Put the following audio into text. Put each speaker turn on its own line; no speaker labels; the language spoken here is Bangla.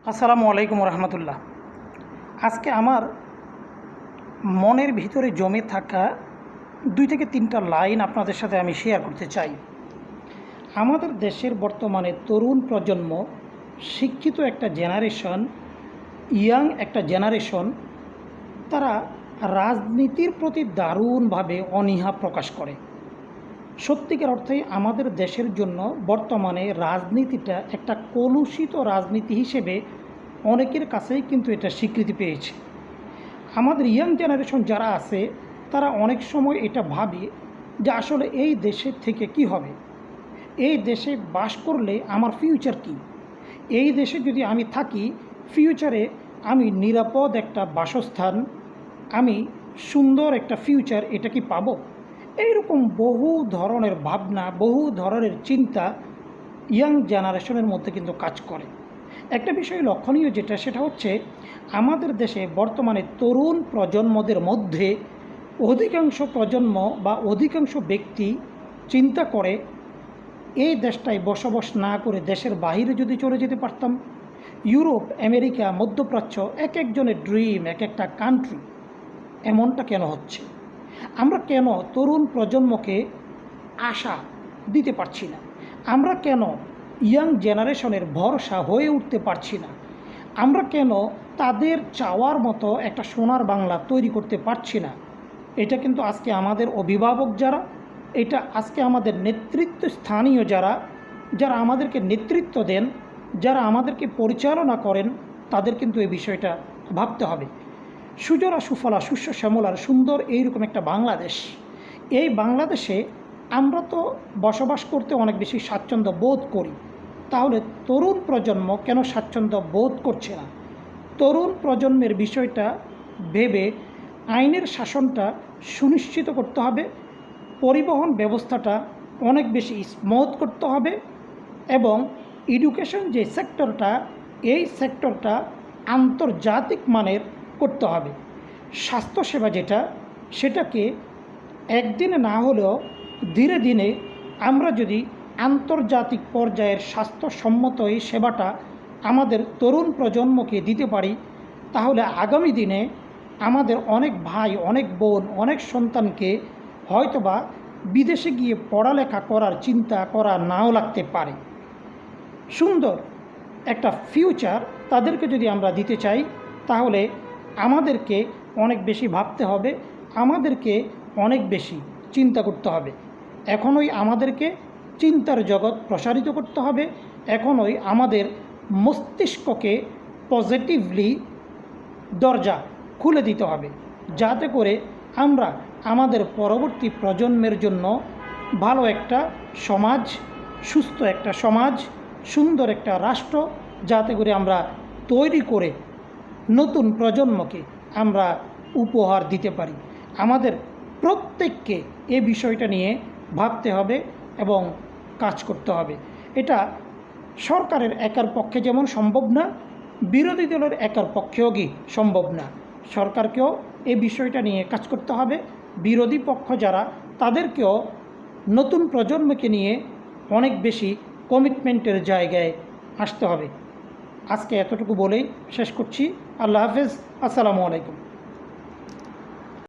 আসসালামু আলাইকুম রহমতুল্লাহ। আজকে আমার মনের ভিতরে জমে থাকা 2 থেকে 3টা লাইন আপনাদের সাথে আমি শেয়ার করতে চাই। আমাদের দেশের বর্তমানে তরুণ প্রজন্ম, শিক্ষিত একটা জেনারেশন, ইয়াং একটা জেনারেশন, তারা রাজনীতির প্রতি দারুণভাবে অনীহা প্রকাশ করে। সত্যিকার অর্থেই আমাদের দেশের জন্য বর্তমানে রাজনীতিটা একটা কলুষিত রাজনীতি হিসেবে অনেকের কাছেই কিন্তু এটা স্বীকৃতি পেয়েছে। আমাদের ইয়াং জেনারেশন যারা আছে তারা অনেক সময় এটা ভাবে যে আসলে এই দেশের থেকে কি হবে, এই দেশে বাস করলে আমার ফিউচার কি, এই দেশে যদি আমি থাকি ফিউচারে আমি নিরাপদ একটা বাসস্থান, আমি সুন্দর একটা ফিউচার এটা কি পাবো। এইরকম বহু ধরনের ভাবনা, বহু ধরনের চিন্তা ইয়াং জেনারেশনের মধ্যে কিন্তু কাজ করে। একটা বিষয় লক্ষণীয় যেটা, সেটা হচ্ছে আমাদের দেশে বর্তমানে তরুণ প্রজন্মদের মধ্যে অধিকাংশ প্রজন্ম বা অধিকাংশ ব্যক্তি চিন্তা করে এই দেশটায় বসবাস না করে দেশের বাইরে যদি চলে যেতে পারতাম। ইউরোপ, আমেরিকা, মধ্যপ্রাচ্য, এক একজনের ড্রিম, এক একটা কান্ট্রি। এমনটা কেন হচ্ছে? আমরা কেন তরুণ প্রজন্মকে আশা দিতে পারছি না? আমরা কেন ইয়াং জেনারেশনের ভরসা হয়ে উঠতে পারছি না? আমরা কেন তাদের চাওয়ার মতো একটা সোনার বাংলা তৈরি করতে পারছি না? এটা কিন্তু আজকে আমাদের অভিভাবক যারা, এটা আজকে আমাদের নেতৃত্ব স্থানীয় যারা যারা আমাদেরকে নেতৃত্ব দেন, যারা আমাদেরকে পরিচালনা করেন, তাদের কিন্তু এই বিষয়টা ভাবতে হবে। সুজলা সুফলা শস্য শ্যামলার সুন্দর এইরকম একটা বাংলাদেশ, এই বাংলাদেশে আমরা তো বসবাস করতে অনেক বেশি স্বাচ্ছন্দ্য বোধ করি। তাহলে তরুণ প্রজন্ম কেন স্বাচ্ছন্দ্য বোধ করছে না? তরুণ প্রজন্মের বিষয়টা ভেবে আইনের শাসনটা সুনিশ্চিত করতে হবে, পরিবহন ব্যবস্থাটা অনেক বেশি স্মুথ করতে হবে, এবং এডুকেশন যে সেক্টরটা, এই সেক্টরটা আন্তর্জাতিক মানের করতে হবে। স্বাস্থ্যসেবা যেটা, সেটাকে একদিনে না হলেও ধীরে ধীরে আমরা যদি আন্তর্জাতিক পর্যায়ের স্বাস্থ্যসম্মত এই সেবাটা আমাদের তরুণ প্রজন্মকে দিতে পারি, তাহলে আগামী দিনে আমাদের অনেক ভাই, অনেক বোন, অনেক সন্তানকে হয়তোবা বিদেশে গিয়ে পড়ালেখা করার চিন্তা করা নাও লাগতে পারে। সুন্দর একটা ফিউচার তাদেরকে যদি আমরা দিতে চাই, তাহলে আমাদেরকে অনেক বেশি ভাবতে হবে, আমাদেরকে অনেক বেশি চিন্তা করতে হবে। এখনই আমাদেরকে চিন্তার জগৎ প্রসারিত করতে হবে, এখনই আমাদের মস্তিষ্ককে পজিটিভলি দরজা খুলে দিতে হবে, যাতে করে আমরা আমাদের পরবর্তী প্রজন্মের জন্য ভালো একটা সমাজ, সুস্থ একটা সমাজ, সুন্দর একটা রাষ্ট্র যাতে করে আমরা তৈরি করে নতুন প্রজন্মকে আমরা উপহার দিতে পারি। আমাদের প্রত্যেককে এ বিষয়টা নিয়ে ভাবতে হবে এবং কাজ করতে হবে। এটা সরকারের একার পক্ষে যেমন সম্ভব না, বিরোধী দলের একার পক্ষেও কি সম্ভব না। সরকারকেও এই বিষয়টা নিয়ে কাজ করতে হবে, বিরোধী পক্ষ যারা তাদেরকেও নতুন প্রজন্মকে নিয়ে অনেক বেশি কমিটমেন্টের জায়গায় আসতে হবে। আজকে এতটুকু বলেই শেষ করছি। আল্লাহ হাফেজ। আসসালামু আলাইকুম।